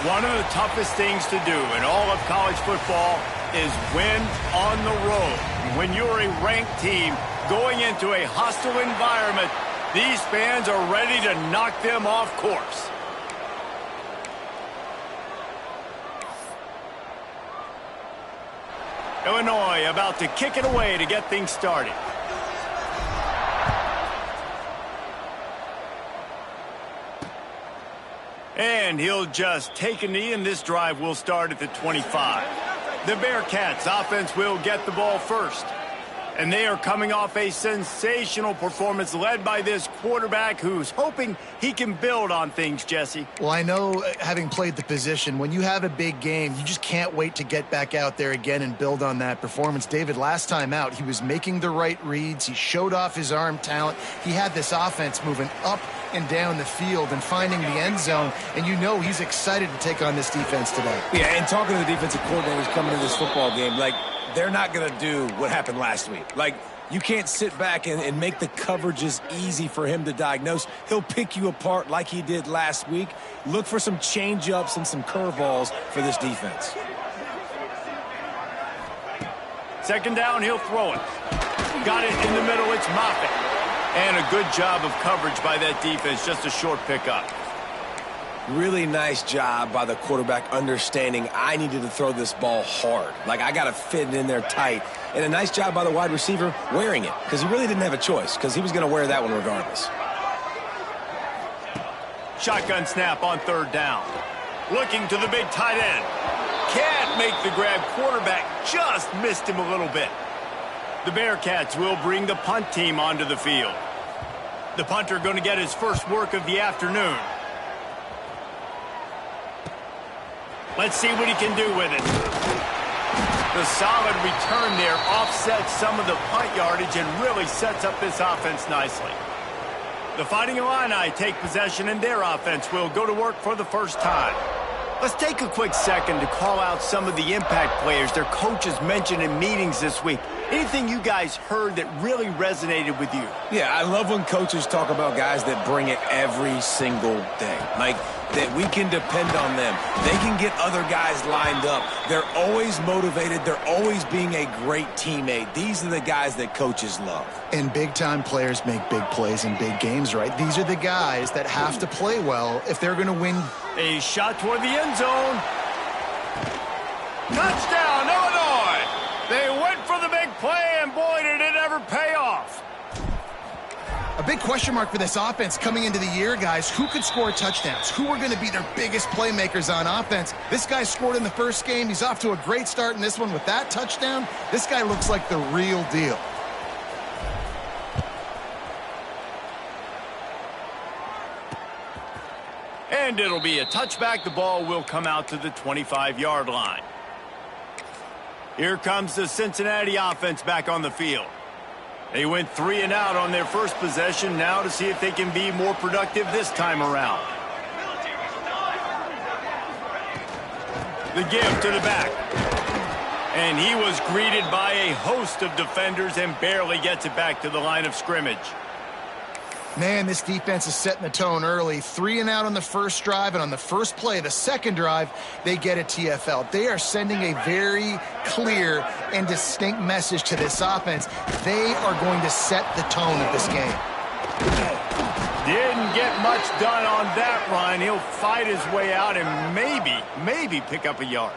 One of the toughest things to do in all of college football is win on the road. When you're a ranked team going into a hostile environment, these fans are ready to knock them off course. Illinois about to kick it away to get things started. And he'll just take a knee, and this drive will start at the 25. The Bearcats offense will get the ball first. And they are coming off a sensational performance led by this quarterback who's hoping he can build on things, Jesse. Well, I know, having played the position, when you have a big game, you just can't wait to get back out there again and build on that performance. David, last time out, he was making the right reads. He showed off his arm talent. He had this offense moving up and down the field and finding the end zone, and you know he's excited to take on this defense today. Yeah, and talking to the defensive coordinators coming to this football game, like, they're not going to do what happened last week. Like, you can't sit back and make the coverages easy for him to diagnose. He'll pick you apart like he did last week. Look for some change-ups and some curveballs for this defense. Second down, he'll throw it. Got it in the middle, it's Moffitt. And a good job of coverage by that defense, just a short pickup. Really nice job by the quarterback understanding I needed to throw this ball hard. Like, I got to fit it in there tight. And a nice job by the wide receiver wearing it, because he really didn't have a choice, because he was going to wear that one regardless. Shotgun snap on third down. Looking to the big tight end. Can't make the grab. Quarterback just missed him a little bit. The Bearcats will bring the punt team onto the field. The punter going to get his first work of the afternoon. Let's see what he can do with it. The solid return there offsets some of the punt yardage and really sets up this offense nicely. The Fighting Illini take possession, and their offense will go to work for the first time. Let's take a quick second to call out some of the impact players their coaches mentioned in meetings this week. Anything you guys heard that really resonated with you? Yeah, I love when coaches talk about guys that bring it every single day. Like, that we can depend on them. They can get other guys lined up. They're always motivated. They're always being a great teammate. These are the guys that coaches love. And big-time players make big plays in big games, right? These are the guys that have to play well if they're going to win. A shot toward the end zone. Touchdown, Illinois! They went for the big play, and boy, did it ever pay off. A big question mark for this offense coming into the year, guys. Who could score touchdowns? Who are going to be their biggest playmakers on offense? This guy scored in the first game. He's off to a great start in this one with that touchdown. This guy looks like the real deal. And it'll be a touchback. The ball will come out to the 25-yard line. Here comes the Cincinnati offense back on the field. They went 3 and out on their first possession, now to see if they can be more productive this time around. The give to the back. And he was greeted by a host of defenders and barely gets it back to the line of scrimmage. Man, this defense is setting the tone early. 3 and out on the first drive, and on the first play, the second drive, they get a TFL. They are sending a very clear and distinct message to this offense. They are going to set the tone of this game. Didn't get much done on that run. He'll fight his way out and maybe pick up a yard.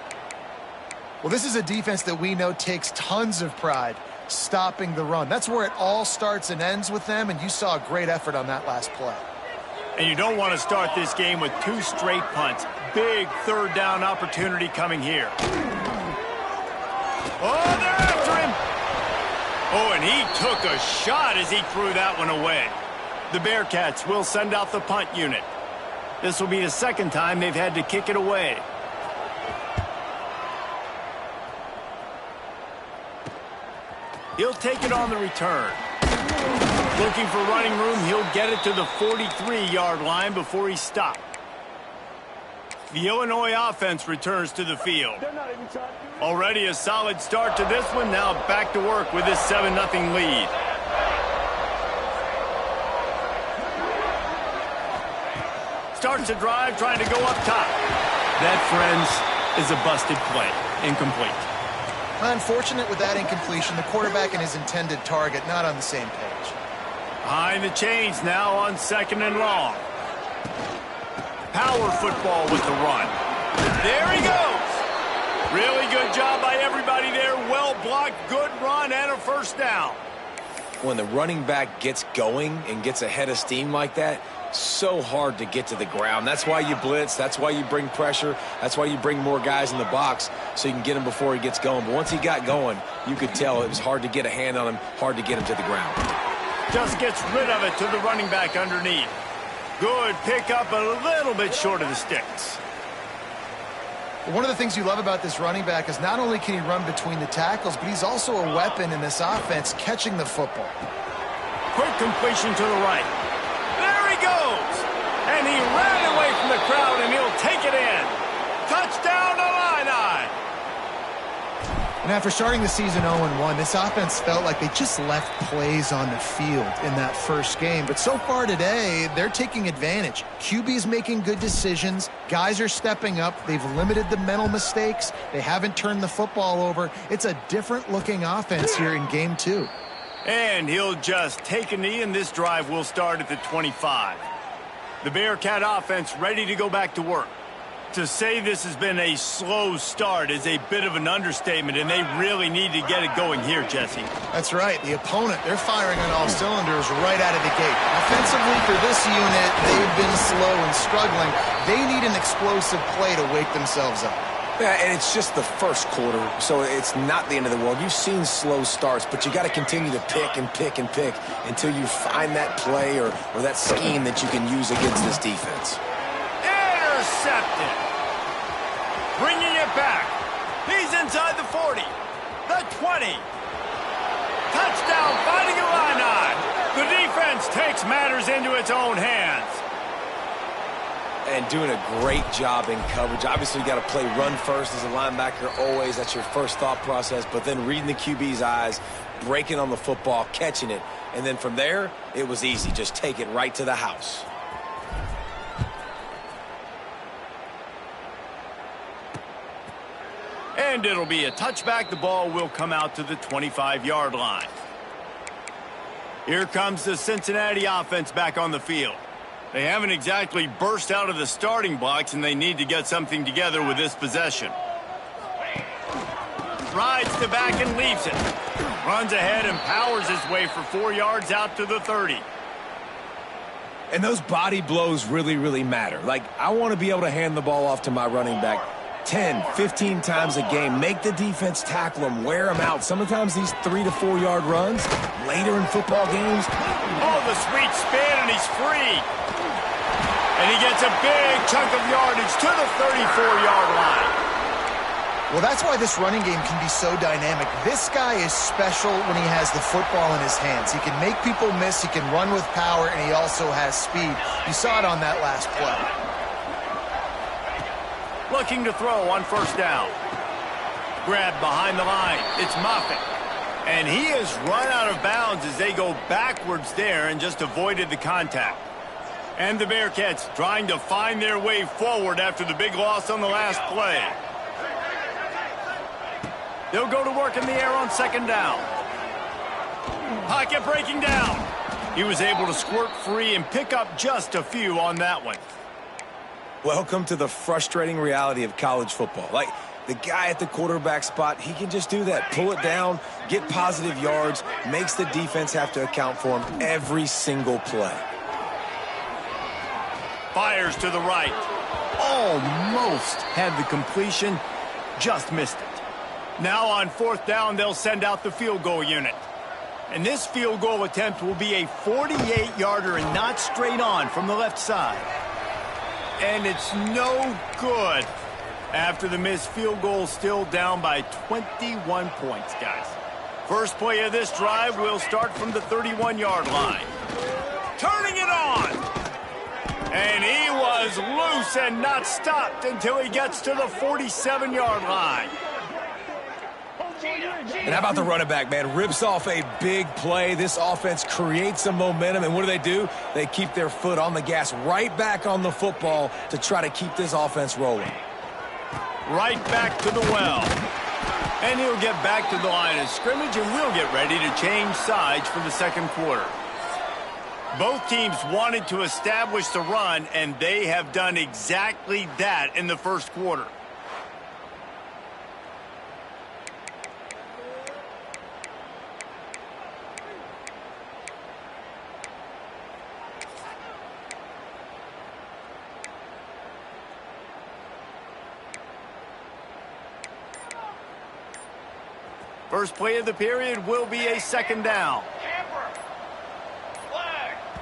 Well, this is a defense that we know takes tons of pride stopping the run. That's where it all starts and ends with them, and you saw a great effort on that last play. And you don't want to start this game with 2 straight punts. Big third down opportunity coming here. Oh, they're after him. Oh, and he took a shot as he threw that one away. The Bearcats will send out the punt unit. This will be the second time they've had to kick it away. He'll take it on the return. Looking for running room, he'll get it to the 43-yard line before he stopped. The Illinois offense returns to the field. Already a solid start to this one, now back to work with this 7-0 lead. Starts the drive, trying to go up top. That, friends, is a busted play. Incomplete. Unfortunate with that incompletion. The quarterback and his intended target not on the same page. Behind the chains now on 2nd and long. Power football with the run. There he goes. Really good job by everybody there. Well blocked, good run, and a first down. When the running back gets going and gets ahead of steam like that, so hard to get to the ground. That's why you blitz. That's why you bring pressure. That's why you bring more guys in the box so you can get him before he gets going. But once he got going, you could tell it was hard to get a hand on him, hard to get him to the ground. Just gets rid of it to the running back underneath. Good pickup, a little bit short of the sticks. One of the things you love about this running back is not only can he run between the tackles, but he's also a weapon in this offense catching the football. Quick completion to the right. There he goes. And he ran away from the crowd, and he'll take it in. Touchdown, Illini. And after starting the season 0-1, this offense felt like they just left plays on the field in that first game. But so far today, they're taking advantage. QB's making good decisions. Guys are stepping up. They've limited the mental mistakes. They haven't turned the football over. It's a different-looking offense here in Game 2. And he'll just take a knee, and this drive will start at the 25. The Bearcat offense ready to go back to work. To say this has been a slow start is a bit of an understatement, and they really need to get it going here, Jesse. That's right. The opponent, they're firing on all cylinders right out of the gate. Offensively, for this unit, they've been slow and struggling. They need an explosive play to wake themselves up. Yeah, and it's just the first quarter, so it's not the end of the world. You've seen slow starts, but you got to continue to pick and pick and pick until you find that play or that scheme that you can use against this defense. Intercepted. Bringing it back. He's inside the 40. The 20. Touchdown, Fighting Illini. The defense takes matters into its own hands. And doing a great job in coverage. Obviously, you got to play run first as a linebacker always. That's your first thought process. But then reading the QB's eyes, breaking on the football, catching it. And then from there, it was easy. Just take it right to the house. And it'll be a touchback. The ball will come out to the 25-yard line. Here comes the Cincinnati offense back on the field. They haven't exactly burst out of the starting blocks, and they need to get something together with this possession. Rides the back and leaves it. Runs ahead and powers his way for 4 yards out to the 30. And those body blows really, really matter. Like, I want to be able to hand the ball off to my running back 10, 15 times a game. Make the defense tackle him, wear him out. Sometimes these 3 to 4 yard runs later in football games. Oh, the sweet spin, and he's free. And he gets a big chunk of yardage to the 34-yard line. Well, that's why this running game can be so dynamic. This guy is special when he has the football in his hands. He can make people miss, he can run with power, and he also has speed. You saw it on that last play. Looking to throw on first down. Grabbed behind the line. It's Moffitt. And he has run out of bounds as they go backwards there and just avoided the contact. And the Bearcats trying to find their way forward after the big loss on the last play. They'll go to work in the air on second down. Pocket breaking down. He was able to squirt free and pick up just a few on that one. Welcome to the frustrating reality of college football. Like, the guy at the quarterback spot, he can just do that. Pull it down, get positive yards, makes the defense have to account for him every single play. Fires to the right. Almost had the completion, just missed it. Now on fourth down, they'll send out the field goal unit. And this field goal attempt will be a 48-yarder and not straight on from the left side. And it's no good after the missed field goal, still down by 21 points, guys. First play of this drive will start from the 31-yard line. Turning it on. And he was loose and not stopped until he gets to the 47-yard line. And how about the running back, man? Rips off a big play. This offense creates some momentum. And what do? They keep their foot on the gas, right back on the football to try to keep this offense rolling. Right back to the well. And he'll get back to the line of scrimmage, and we'll get ready to change sides for the second quarter. Both teams wanted to establish the run, and they have done exactly that in the first quarter. First play of the period will be a second down.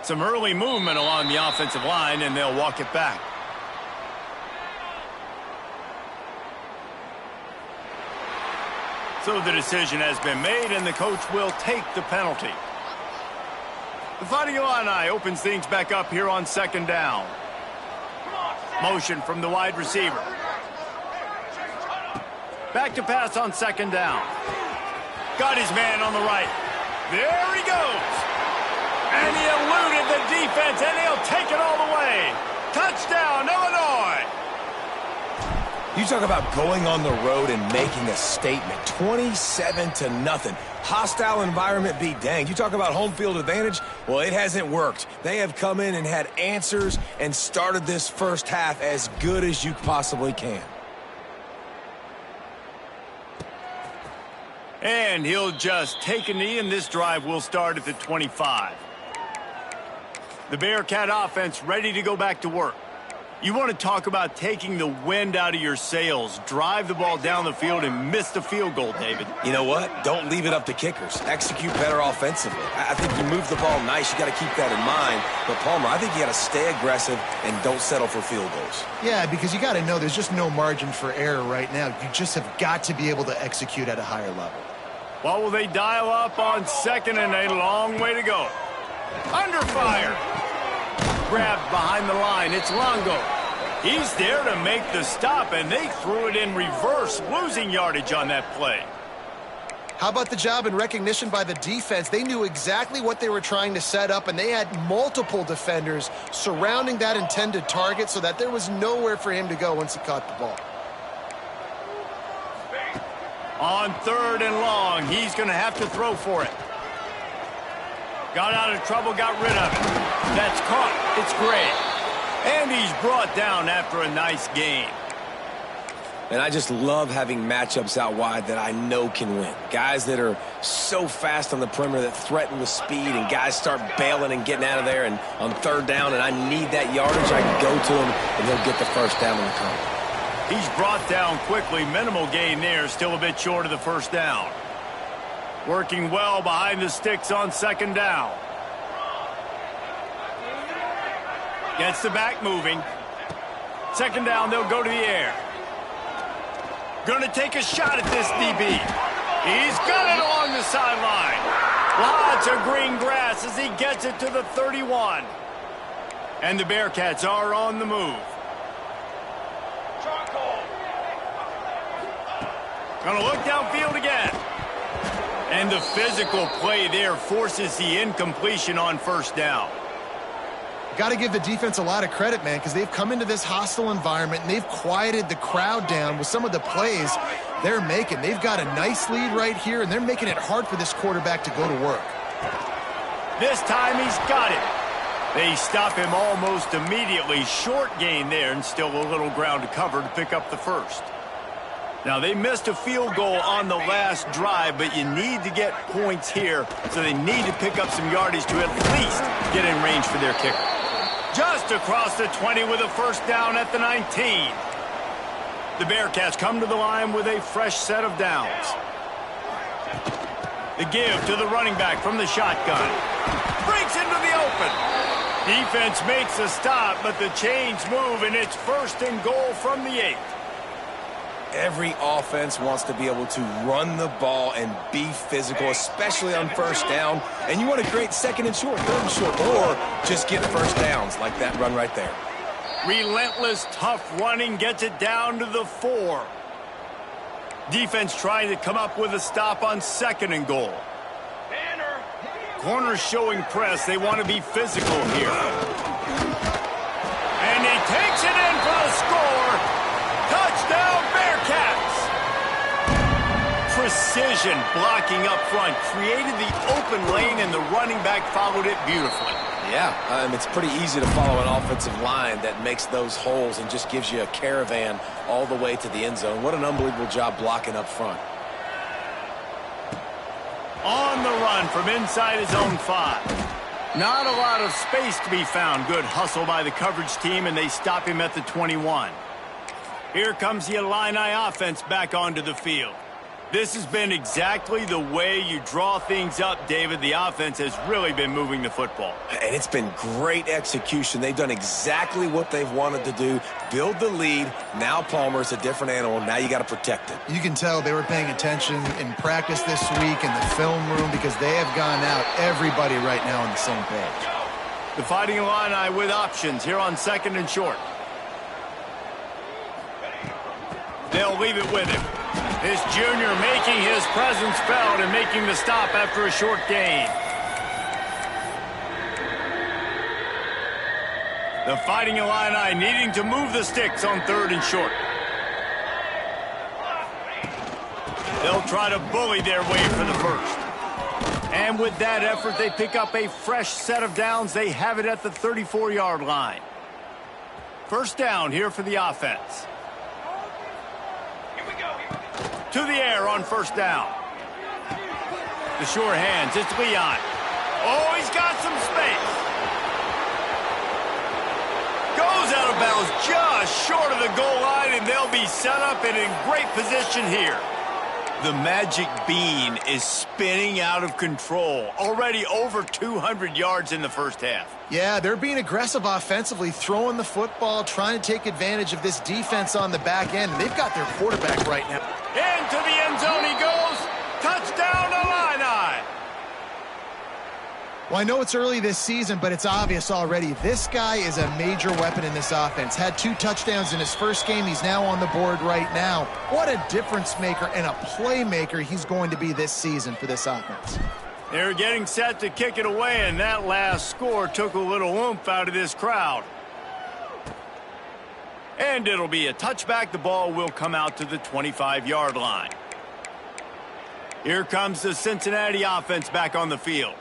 Some early movement along the offensive line, and they'll walk it back. So the decision has been made, and the coach will take the penalty. The Fighting Illini opens things back up here on second down. Motion from the wide receiver. Back to pass on second down. Got his man on the right. There he goes. And he eluded the defense, and he'll take it all the way. Touchdown, Illinois. You talk about going on the road and making a statement. 27-0. Hostile environment be danged. You talk about home field advantage. Well, it hasn't worked. They have come in and had answers and started this first half as good as you possibly can. And he'll just take a knee, and this drive will start at the 25. The Bearcat offense ready to go back to work. You want to talk about taking the wind out of your sails. Drive the ball down the field and miss the field goal, David. You know what? Don't leave it up to kickers. Execute better offensively. I think you move the ball nice. You got to keep that in mind. But, Palmer, I think you got to stay aggressive and don't settle for field goals. Yeah, because you got to know there's just no margin for error right now. You just have got to be able to execute at a higher level. What will they dial up on second, and a long way to go? Under fire. Grabbed behind the line. It's Longo. He's there to make the stop, and they threw it in reverse, losing yardage on that play. How about the job and recognition by the defense? They knew exactly what they were trying to set up, and they had multiple defenders surrounding that intended target so that there was nowhere for him to go once he caught the ball. On third and long, he's going to have to throw for it. Got out of trouble, got rid of it. That's caught. It's great. And he's brought down after a nice gain. And I just love having matchups out wide that I know can win. Guys that are so fast on the perimeter that threaten with speed, and guys start bailing and getting out of there. And on third down, and I need that yardage, I can go to him, and he'll get the first down on the come. He's brought down quickly. Minimal gain there. Still a bit short of the first down. Working well behind the sticks on second down. Gets the back moving. Second down, they'll go to the air. Going to take a shot at this DB. He's got it along the sideline. Lots of green grass as he gets it to the 31. And the Bearcats are on the move. Going to look downfield again. And the physical play there forces the incompletion on first down. Got to give the defense a lot of credit, man, because they've come into this hostile environment and they've quieted the crowd down with some of the plays they're making. They've got a nice lead right here, and they're making it hard for this quarterback to go to work. This time he's got it. They stop him almost immediately. Short gain there, and still a little ground to cover to pick up the first. Now, they missed a field goal on the last drive, but you need to get points here, so they need to pick up some yardage to at least get in range for their kicker. Just across the 20 with a first down at the 19. The Bearcats come to the line with a fresh set of downs. The give to the running back from the shotgun. Breaks into the open. Defense makes a stop, but the chains move, and it's first and goal from the 8. Every offense wants to be able to run the ball and be physical, especially on first down. And you want to create second and short, third and short, or just get first downs like that run right there. Relentless, tough running gets it down to the 4. Defense trying to come up with a stop on second and goal. Corners showing press. They want to be physical here. And he takes it in for the score. Touchdown, Bearcats! precision blocking up front, created the open lane, and the running back followed it beautifully. Yeah, it's pretty easy to follow an offensive line that makes those holes and just gives you a caravan all the way to the end zone. What an unbelievable job blocking up front. On the run from inside his own 5. Not a lot of space to be found. Good hustle by the coverage team, and they stop him at the 21. Here comes the Illini offense back onto the field. This has been exactly the way you draw things up, David. The offense has really been moving the football. And it's been great execution. They've done exactly what they've wanted to do. Build the lead. Now Palmer's a different animal. Now you got to protect it. You can tell they were paying attention in practice this week in the film room because they have gone out, everybody right now on the same page. The Fighting Illini with options here on 2nd and short. They'll leave it with him. This junior making his presence felt and making the stop after a short gain. The Fighting Illini needing to move the sticks on 3rd and short. They'll try to bully their way for the first. And with that effort, they pick up a fresh set of downs. They have it at the 34-yard line. First down here for the offense. To the air on first down. The sure hands, it's Leon. Oh, he's got some space. Goes out of bounds just short of the goal line, and they'll be set up and in great position here. The magic bean is spinning out of control. Already over 200 yards in the first half. Yeah, they're being aggressive offensively, throwing the football, trying to take advantage of this defense on the back end. They've got their quarterback right now. Into the end zone he goes. Touchdown, Illini. Well, I know it's early this season, but it's obvious already. This guy is a major weapon in this offense. Had 2 touchdowns in his first game. He's now on the board right now. What a difference maker and a playmaker he's going to be this season for this offense. They're getting set to kick it away, and that last score took a little oomph out of this crowd. And it'll be a touchback. The ball will come out to the 25-yard line. Here comes the Cincinnati offense back on the field.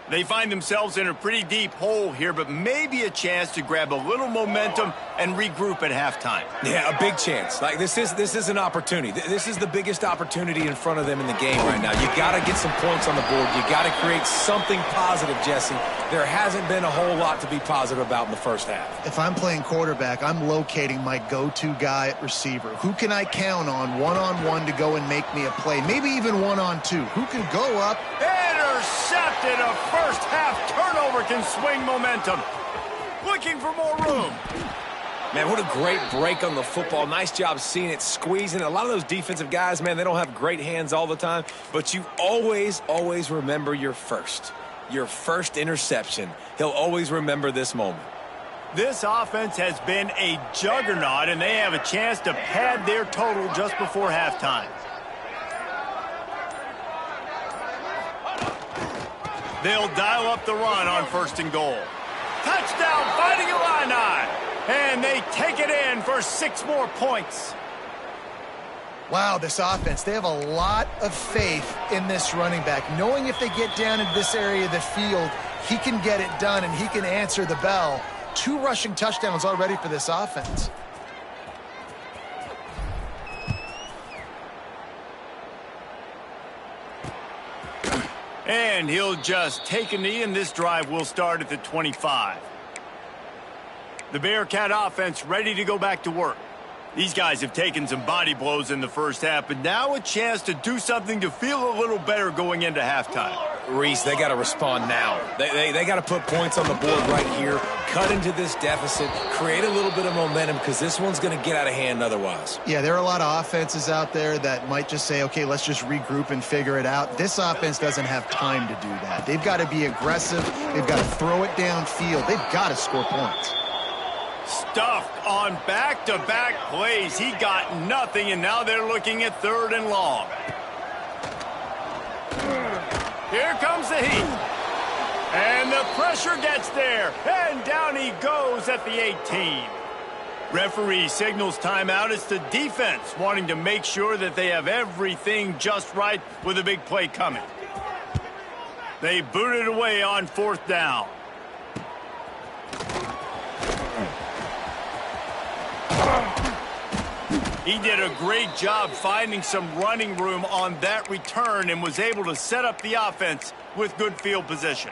They find themselves in a pretty deep hole here, but maybe a chance to grab a little momentum and regroup at halftime. Yeah, a big chance. Like this is an opportunity. This is the biggest opportunity in front of them in the game right now. You got to get some points on the board. You got to create something positive, Jesse. There hasn't been a whole lot to be positive about in the first half. If I'm playing quarterback, I'm locating my go-to guy at receiver. Who can I count on one-on-one to go and make me a play? Maybe even one-on-two. Who can go up? Intercepted. A first half turnover can swing momentum. Looking for more room. Man, what a great break on the football. Nice job seeing it, squeezing. A lot of those defensive guys, man, they don't have great hands all the time, but you always remember your first interception. He'll always remember this moment. This offense has been a juggernaut, and they have a chance to pad their total just before halftime. They'll dial up the run on 1st and goal. Touchdown, Fighting Illini! And they take it in for 6 more points. Wow, this offense, they have a lot of faith in this running back, knowing if they get down into this area of the field, he can get it done and he can answer the bell. 2 rushing touchdowns already for this offense. And he'll just take a knee, and this drive will start at the 25. The Bearcat offense ready to go back to work. These guys have taken some body blows in the first half, but now a chance to do something to feel a little better going into halftime. Reese, they got to respond now. They got to put points on the board right here, cut into this deficit, create a little bit of momentum because this one's going to get out of hand otherwise. Yeah, there are a lot of offenses out there that might just say, okay, let's just regroup and figure it out. This offense doesn't have time to do that. They've got to be aggressive. They've got to throw it downfield. They've got to score points. Stuffed on back-to-back plays. He got nothing, and now they're looking at 3rd and long. Here comes the heat. And the pressure gets there. And down he goes at the 18. Referee signals timeout. It's the defense wanting to make sure that they have everything just right with a big play coming. They boot it away on 4th down. He did a great job finding some running room on that return and was able to set up the offense with good field position.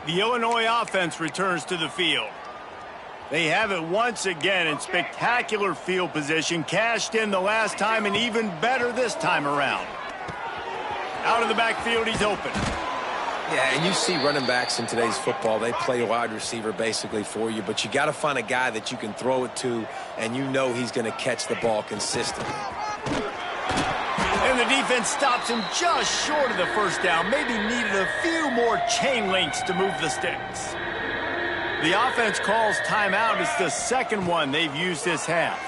The Illinois offense returns to the field. They have it once again in spectacular field position, cashed in the last time and even better this time around. Out of the backfield, he's open. Yeah, and you see running backs in today's football, they play wide receiver basically for you, but you got to find a guy that you can throw it to, and you know he's going to catch the ball consistently. And the defense stops him just short of the first down. Maybe needed a few more chain links to move the sticks. The offense calls timeout. It's the second one they've used this half.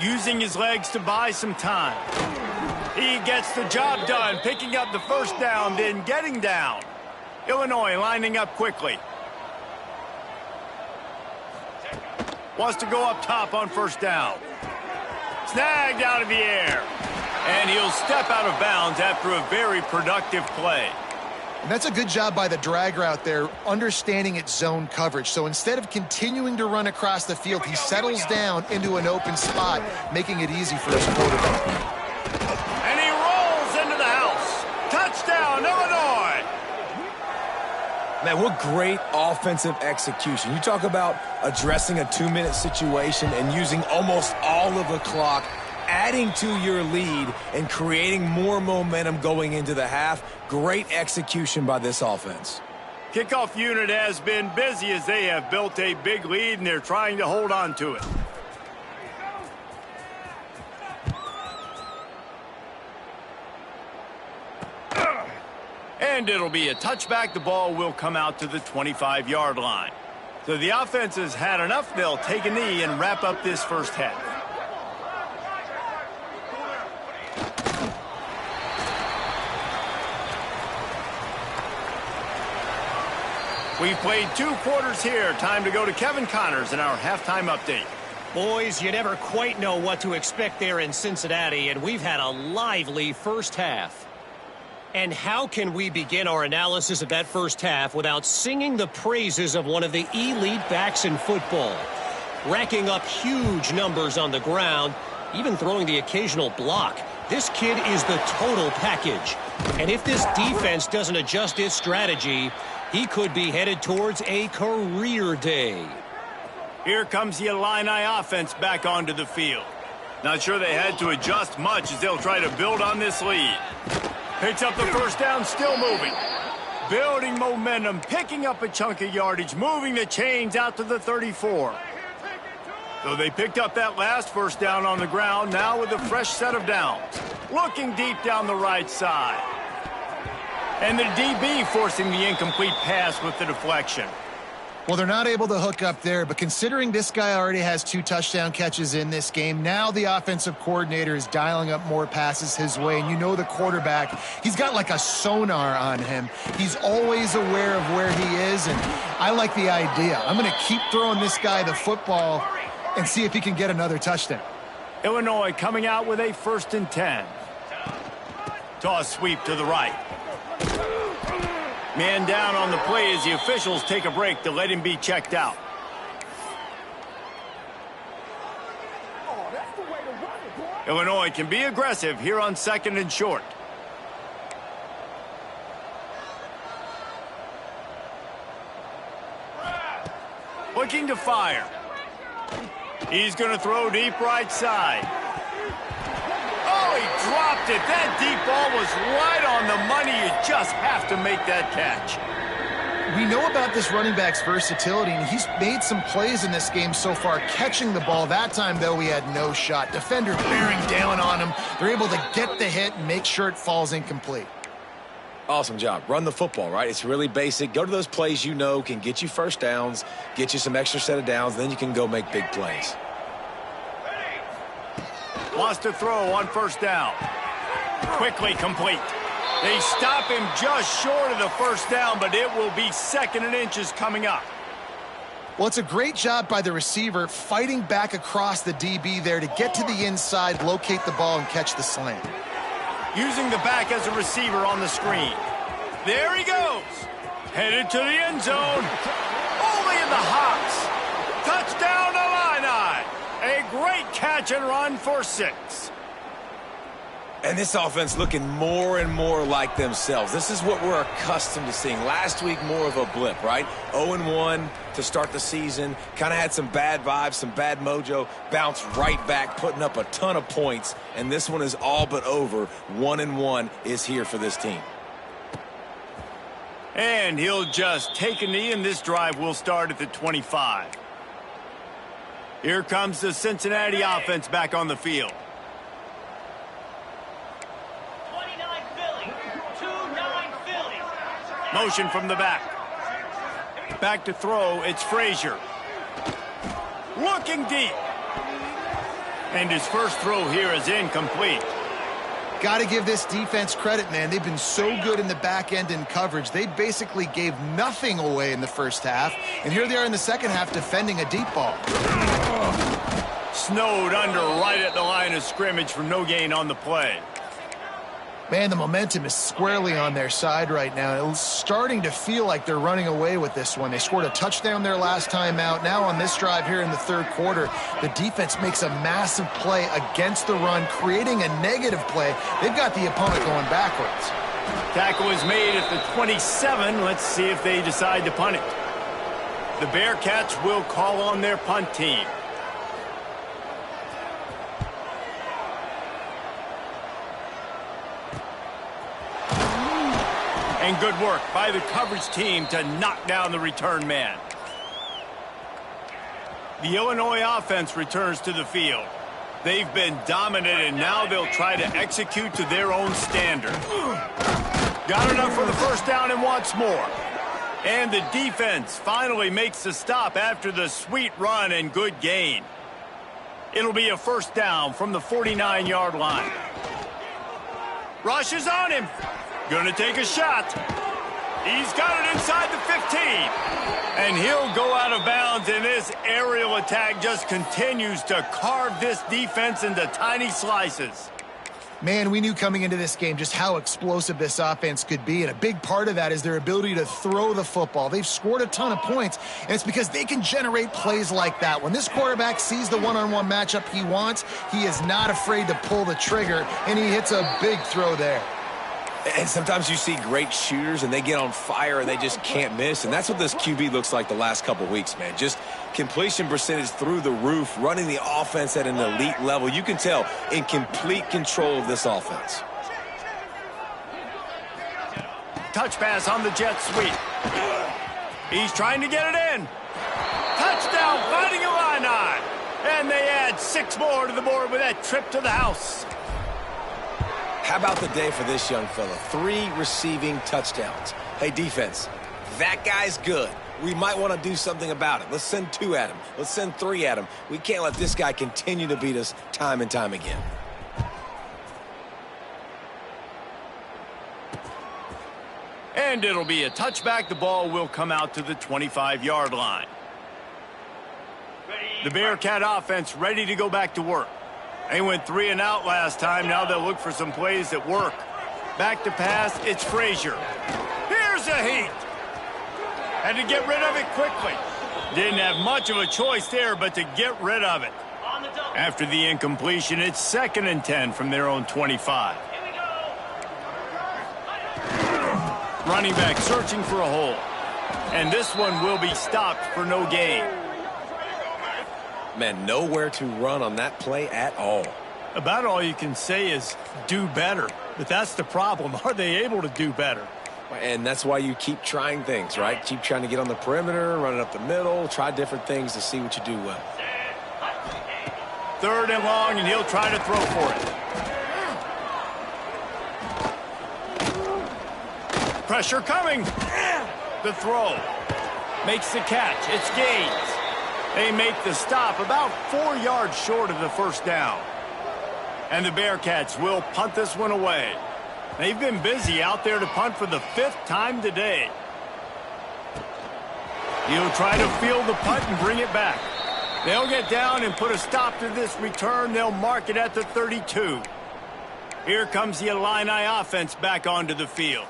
Using his legs to buy some time. He gets the job done, picking up the first down, then getting down. Illinois lining up quickly. Wants to go up top on first down. Snagged out of the air. And he'll step out of bounds after a very productive play. And that's a good job by the drag route there, understanding its zone coverage. So instead of continuing to run across the field, he settles down into an open spot, making it easy for his quarterback. And he rolls into the house. Touchdown, Illinois! Man, what great offensive execution. You talk about addressing a 2-minute situation and using almost all of the clock, adding to your lead and creating more momentum going into the half. Great execution by this offense. Kickoff unit has been busy as they have built a big lead and they're trying to hold on to it. And it'll be a touchback. The ball will come out to the 25-yard line. So the offense has had enough. They'll take a knee and wrap up this first half. We've played 2 quarters here. Time to go to Kevin Connors in our halftime update. Boys, you never quite know what to expect there in Cincinnati, and we've had a lively first half. And how can we begin our analysis of that first half without singing the praises of one of the elite backs in football? Racking up huge numbers on the ground, even throwing the occasional block. This kid is the total package. And if this defense doesn't adjust its strategy, he could be headed towards a career day. Here comes the Illini offense back onto the field. Not sure they had to adjust much as they'll try to build on this lead. Picks up the first down, still moving. Building momentum, picking up a chunk of yardage, moving the chains out to the 34. So they picked up that last first down on the ground, now with a fresh set of downs. Looking deep down the right side. And the DB forcing the incomplete pass with the deflection. Well, they're not able to hook up there, but considering this guy already has 2 touchdown catches in this game, now the offensive coordinator is dialing up more passes his way. And you know the quarterback, he's got like a sonar on him. He's always aware of where he is, and I like the idea. I'm going to keep throwing this guy the football and see if he can get another touchdown. Illinois coming out with a 1st and 10. Toss sweep to the right. Man down on the play as the officials take a break to let him be checked out. Illinois can be aggressive here on 2nd and short. Looking to fire. He's going to throw deep right side. Oh, he dropped it. That deep ball was right on the money. You just have to make that catch. We know about this running back's versatility, and he's made some plays in this game so far catching the ball. That time, though, he had no shot. Defender bearing down on him. They're able to get the hit and make sure it falls incomplete. Awesome job. Run the football, right? It's really basic. Go to those plays you know can get you first downs, get you some extra set of downs, then you can go make big plays. Wants to throw on first down. Quickly complete. They stop him just short of the first down, but it will be 2nd and inches coming up. Well, it's a great job by the receiver fighting back across the DB there to get to the inside, locate the ball, and catch the slant. Using the back as a receiver on the screen. There he goes. Headed to the end zone. Only in the hops. Touchdown Illini. A great catch and run for 6. And this offense looking more and more like themselves. This is what we're accustomed to seeing. Last week, more of a blip, right? 0-1 to start the season. Kind of had some bad vibes, some bad mojo. Bounced right back, putting up a ton of points. And this one is all but over. 1-1 is here for this team. And he'll just take a knee, and this drive will start at the 25. Here comes the Cincinnati offense back on the field. 29 Philly. 2-9 Philly. Motion from the back. Back to throw, it's Frazier. Looking deep. And his first throw here is incomplete. Got to give this defense credit, man. They've been so good in the back end in coverage. They basically gave nothing away in the first half. And here they are in the second half defending a deep ball. Snowed under right at the line of scrimmage for no gain on the play. Man, the momentum is squarely on their side right now. It's starting to feel like they're running away with this one. They scored a touchdown their last time out. Now on this drive here in the third quarter, the defense makes a massive play against the run, creating a negative play. They've got the opponent going backwards. Tackle is made at the 27. Let's see if they decide to punt it. The Bearcats will call on their punt team. And good work by the coverage team to knock down the return man. The Illinois offense returns to the field. They've been dominant, and now they'll try to execute to their own standard. Got enough for the first down and wants more. And the defense finally makes the stop after the sweet run and good gain. It'll be a first down from the 49-yard line. Rush is on him. Gonna take a shot. He's got it inside the 15. And he'll go out of bounds, and this aerial attack just continues to carve this defense into tiny slices. Man, we knew coming into this game just how explosive this offense could be, and a big part of that is their ability to throw the football. They've scored a ton of points, and it's because they can generate plays like that. When this quarterback sees the one-on-one matchup he wants, he is not afraid to pull the trigger, and he hits a big throw there. And sometimes you see great shooters, and they get on fire, and they just can't miss. And that's what this QB looks like the last couple weeks, man. Just completion percentage through the roof, running the offense at an elite level. You can tell in complete control of this offense. Touch pass on the jet sweep. He's trying to get it in. Touchdown, Fighting Illini. And they add 6 more to the board with that trip to the house. How about the day for this young fella? 3 receiving touchdowns. Hey, defense, that guy's good. We might want to do something about it. Let's send 2 at him. Let's send 3 at him. We can't let this guy continue to beat us time and time again. And it'll be a touchback. The ball will come out to the 25-yard line. The Bearcat offense ready to go back to work. They went 3 and out last time. Now they'll look for some plays that work. Back to pass, it's Frazier. Here's a heat. Had to get rid of it quickly. Didn't have much of a choice there, but to get rid of it. After the incompletion, it's 2nd and 10 from their own 25. Running back searching for a hole. And this one will be stopped for no gain. Man, nowhere to run on that play at all. About all you can say is do better. But that's the problem. Are they able to do better? And that's why you keep trying things, right? Keep trying to get on the perimeter, run it up the middle, try different things to see what you do well. 3rd and long, and he'll try to throw for it. Pressure coming. The throw. Makes the catch. It's Gaines. They make the stop about 4 yards short of the first down. And the Bearcats will punt this one away. They've been busy out there to punt for the 5th time today. He'll try to field the punt and bring it back. They'll get down and put a stop to this return. They'll mark it at the 32. Here comes the Illini offense back onto the field.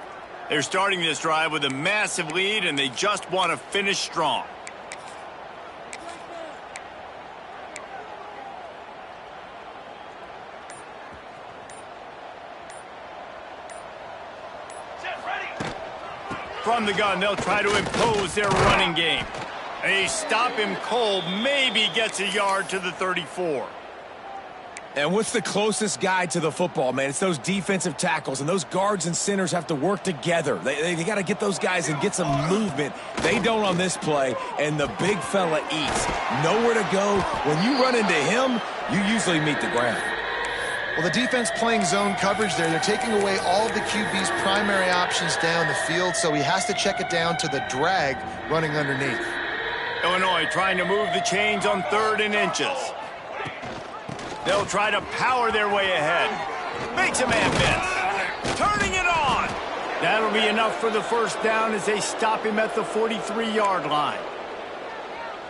They're starting this drive with a massive lead, and they just want to finish strong. From the gun, they'll try to impose their running game. They stop him cold, maybe gets a yard to the 34. And what's the closest guy to the football, man? It's those defensive tackles, and those guards and centers have to work together. They got to get those guys and get some movement. They don't on this play, and the big fella eats. Nowhere to go. When you run into him, you usually meet the ground. Well, the defense playing zone coverage there. They're taking away all of the QB's primary options down the field, so he has to check it down to the drag running underneath. Illinois trying to move the chains on 3rd and inches. They'll try to power their way ahead. Makes a man miss. Turning it on. That'll be enough for the first down as they stop him at the 43-yard line.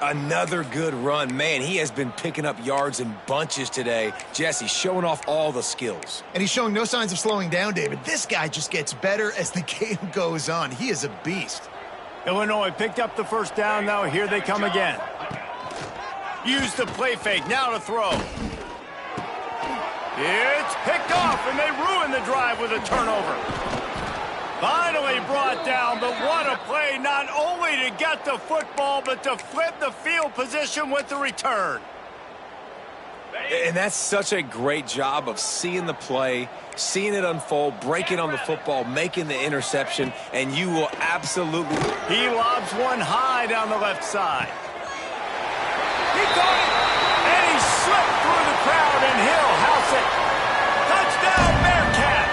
Another good run. Man, he has been picking up yards in bunches today. Jesse showing off all the skills. And he's showing no signs of slowing down, David. This guy just gets better as the game goes on. He is a beast. Illinois picked up the first down. Now here they come again. Use the play fake. Now to throw. It's picked off, and they ruin the drive with a turnover. Finally brought down, but what a play, not only to get the football, but to flip the field position with the return. And that's such a great job of seeing the play, seeing it unfold, breaking on the football, making the interception, and you will absolutely... He lobs one high down the left side. He got it, and he slipped through the crowd, and he'll house it. Touchdown, Bearcats!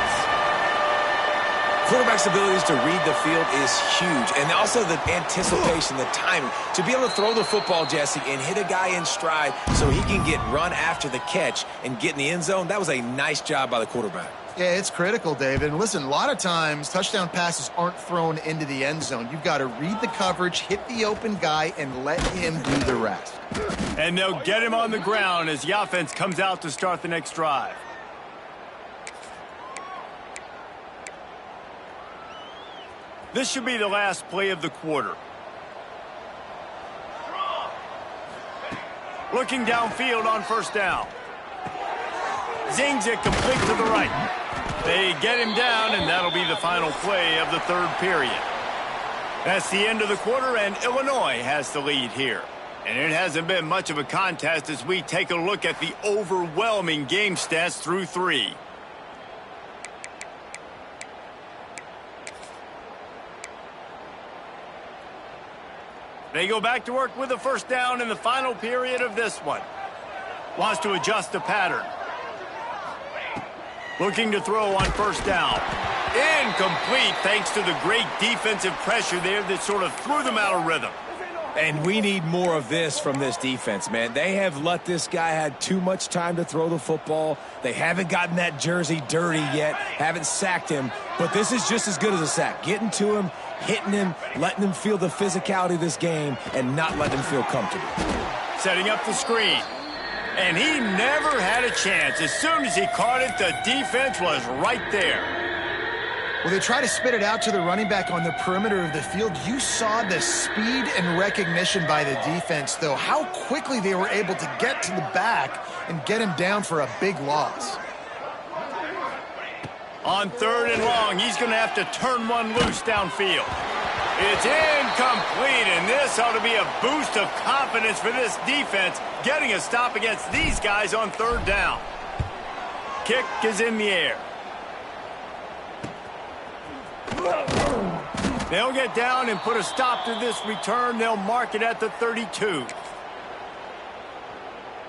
Quarterback's abilities to read the field is huge, and also the anticipation, the timing. To be able to throw the football, Jesse, and hit a guy in stride so he can get run after the catch and get in the end zone, that was a nice job by the quarterback. Yeah, it's critical, David. And listen, a lot of times touchdown passes aren't thrown into the end zone. You've got to read the coverage, hit the open guy, and let him do the rest. And they'll get him on the ground as the offense comes out to start the next drive. This should be the last play of the quarter. Looking downfield on first down. Zings it complete to the right. They get him down, and that'll be the final play of the 3rd period. That's the end of the quarter, and Illinois has the lead here. And it hasn't been much of a contest as we take a look at the overwhelming game stats through 3. They go back to work with a first down in the final period of this one. Wants to adjust the pattern. Looking to throw on first down. Incomplete thanks to the great defensive pressure there that sort of threw them out of rhythm. And we need more of this from this defense, man. They have let this guy have too much time to throw the football. They haven't gotten that jersey dirty yet, haven't sacked him. But this is just as good as a sack. Getting to him, hitting him, letting him feel the physicality of this game, and not letting him feel comfortable. Setting up the screen. And he never had a chance. As soon as he caught it, the defense was right there. Well, they try to spit it out to the running back on the perimeter of the field. You saw the speed and recognition by the defense, though. How quickly they were able to get to the back and get him down for a big loss. On 3rd and long, he's going to have to turn one loose downfield. It's incomplete, and this ought to be a boost of confidence for this defense, getting a stop against these guys on 3rd down. Kick is in the air. They'll get down and put a stop to this return. They'll mark it at the 32.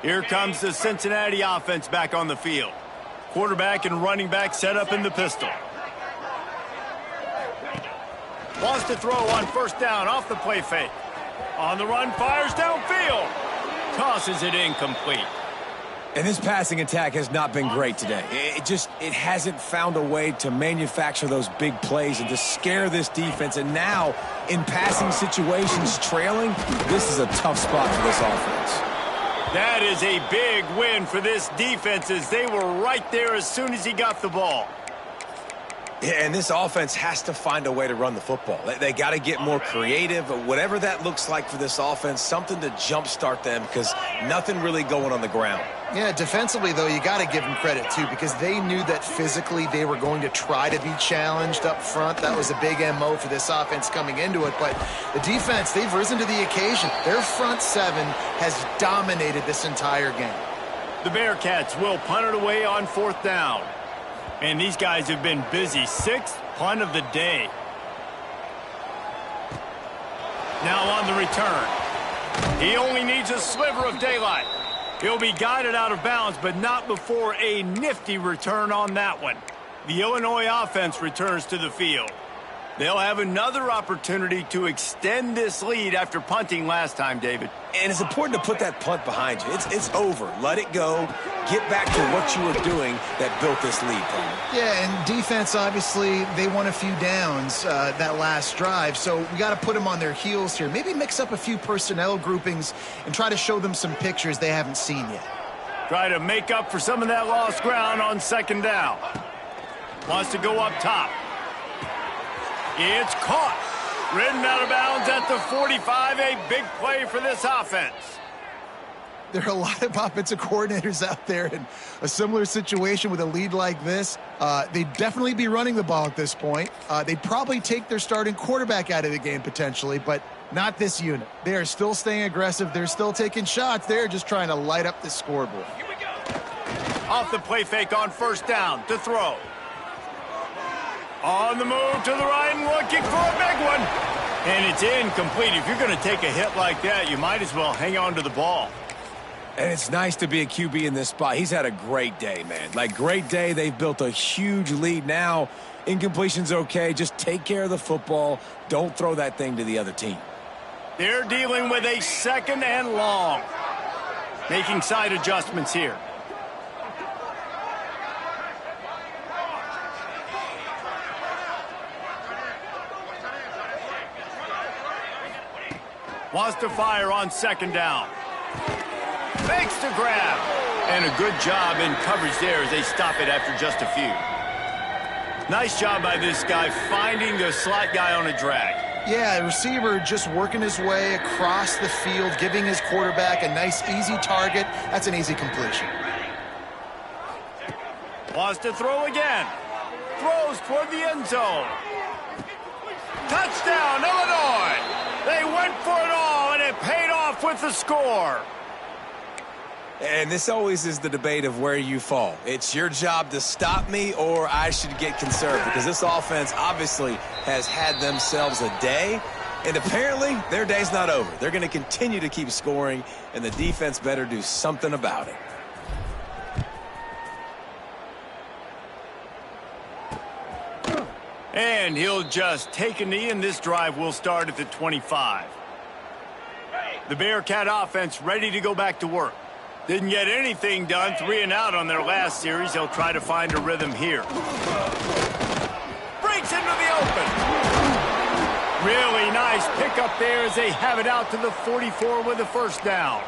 Here comes the Cincinnati offense back on the field. Quarterback and running back set up in the pistol. Wants to throw on first down off the play fake. On the run, fires downfield. Tosses it incomplete. And this passing attack has not been great today. It hasn't found a way to manufacture those big plays and to scare this defense. And now, in passing situations, trailing, this is a tough spot for this offense. That is a big win for this defense as they were right there as soon as he got the ball. Yeah, and this offense has to find a way to run the football. They got to get more creative, whatever that looks like for this offense, something to jumpstart them because nothing really going on the ground. Yeah, defensively, though, you got to give them credit, too, because they knew that physically they were going to try to be challenged up front. That was a big MO for this offense coming into it. But the defense, they've risen to the occasion. Their front seven has dominated this entire game. The Bearcats will punt it away on 4th down. And these guys have been busy. 6th punt of the day. Now on the return. He only needs a sliver of daylight. He'll be guided out of bounds, but not before a nifty return on that one. The Illinois offense returns to the field. They'll have another opportunity to extend this lead after punting last time, David. And it's important to put that punt behind you. It's over. Let it go. Get back to what you were doing that built this lead, Palmer. Yeah, and defense, obviously, they won a few downs that last drive, so we got to put them on their heels here. Maybe mix up a few personnel groupings and try to show them some pictures they haven't seen yet. Try to make up for some of that lost ground on 2nd down. Wants to go up top. It's caught. Ridden out of bounds at the 45. A big play for this offense. There are a lot of offensive coordinators out there in a similar situation with a lead like this. They'd definitely be running the ball at this point. They'd probably take their starting quarterback out of the game potentially, but not this unit. They are still staying aggressive. They're still taking shots. They're just trying to light up the scoreboard. Here we go. Off the play fake on 1st down to throw. On the move to the right and looking for a big one. And it's incomplete. If you're going to take a hit like that, you might as well hang on to the ball. And it's nice to be a QB in this spot. He's had a great day, man. Like, great day. They've built a huge lead now. Incompletion's okay. Just take care of the football. Don't throw that thing to the other team. They're dealing with a 2nd and long. Making side adjustments here. Wants to fire on 2nd down. Fakes to grab. And a good job in coverage there as they stop it after just a few. Nice job by this guy finding the slot guy on a drag. Yeah, the receiver just working his way across the field, giving his quarterback a nice, easy target. That's an easy completion. Wants to throw again. Throws toward the end zone. Touchdown, Illinois! They went for it all, and it paid off with the score. And this always is the debate of where you fall. It's your job to stop me or I should get conserved because this offense obviously has had themselves a day, and apparently their day's not over. They're going to continue to keep scoring, and the defense better do something about it. And he'll just take a knee, and this drive will start at the 25. The Bearcat offense ready to go back to work. Didn't get anything done, 3 and out on their last series. They'll try to find a rhythm here. Breaks into the open. Really nice pickup there as they have it out to the 44 with a 1st down.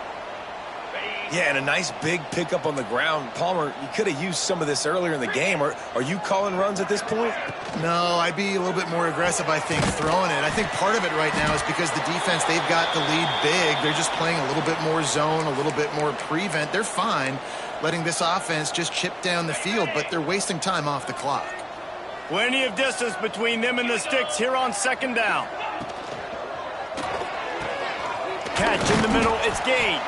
Yeah, and a nice big pickup on the ground. Palmer, you could have used some of this earlier in the game. Are you calling runs at this point? No, I'd be a little bit more aggressive, I think, throwing it. I think part of it right now is because the defense, they've got the lead big. They're just playing a little bit more zone, a little bit more prevent. They're fine letting this offense just chip down the field, but they're wasting time off the clock. Plenty of distance between them and the sticks here on 2nd down. Catch in the middle, it's Gaines.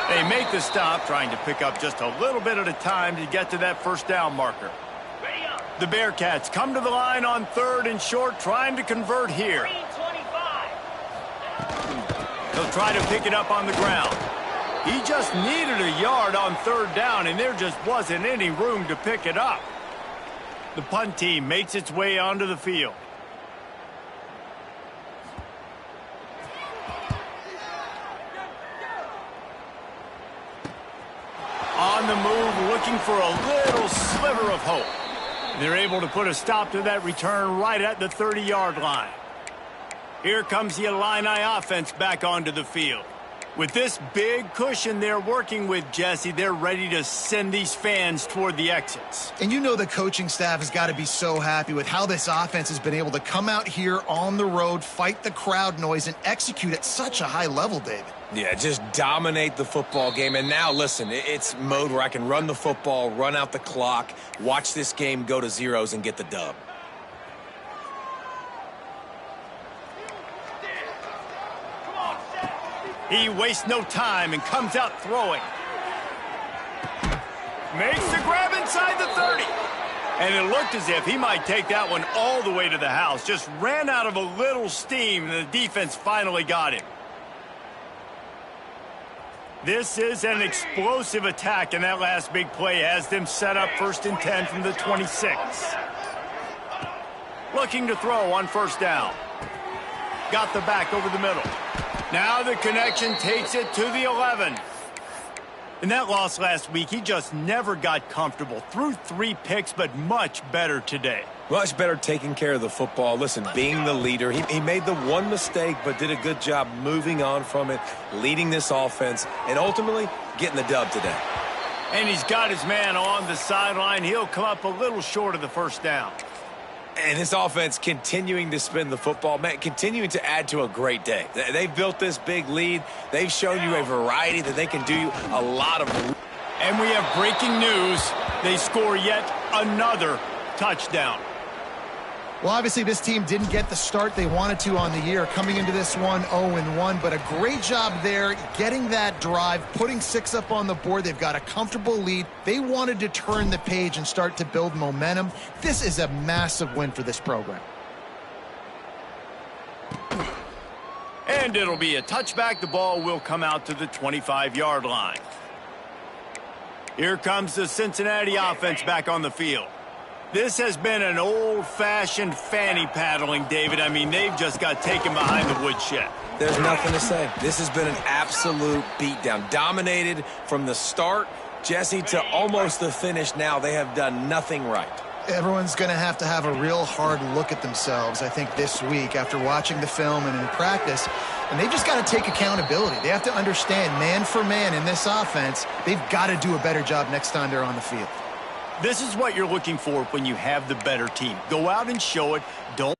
They make the stop, trying to pick up just a little bit at a time to get to that 1st down marker. The Bearcats come to the line on 3rd and short, trying to convert here. They'll try to pick it up on the ground. He just needed a yard on 3rd down, and there just wasn't any room to pick it up. The punt team makes its way onto the field. On looking for a little sliver of hope. They're able to put a stop to that return right at the 30-yard line. Here comes the Illini offense back onto the field. With this big cushion they're working with, Jesse, they're ready to send these fans toward the exits. And you know the coaching staff has got to be so happy with how this offense has been able to come out here on the road, fight the crowd noise, and execute at such a high level, David. Yeah, just dominate the football game. And now, listen, it's mode where I can run the football, run out the clock, watch this game go to zeros and get the dub. He wastes no time and comes out throwing. Makes the grab inside the 30. And it looked as if he might take that one all the way to the house. Just ran out of a little steam, and the defense finally got him. This is an explosive attack, and that last big play has them set up 1st and 10 from the 26. Looking to throw on 1st down. Got the back over the middle. Now the connection takes it to the 11. In that loss last week, he just never got comfortable. Threw 3 picks, but much better today. Much better taking care of the football. Listen, being the leader, he made the one mistake, but did a good job moving on from it, leading this offense, and ultimately getting the dub today. And he's got his man on the sideline. He'll come up a little short of the 1st down. And this offense continuing to spin the football, man, continuing to add to a great day. They've built this big lead. They've shown you a variety that they can do you a lot of. And we have breaking news. They score yet another touchdown. Well, obviously, this team didn't get the start they wanted to on the year, coming into this one 0-1, but a great job there getting that drive, putting 6 up on the board. They've got a comfortable lead. They wanted to turn the page and start to build momentum. This is a massive win for this program. And it'll be a touchback. The ball will come out to the 25-yard line. Here comes the Cincinnati offense back on the field. This has been an old-fashioned fanny paddling, David. I mean, they've just got taken behind the woodshed. There's nothing to say. This has been an absolute beatdown. Dominated from the start, Jesse, to almost the finish now. They have done nothing right. Everyone's going to have a real hard look at themselves, I think, this week after watching the film and in practice. And they've just got to take accountability. They have to understand, man for man in this offense, they've got to do a better job next time they're on the field. This is what you're looking for when you have the better team. Go out and show it. Don't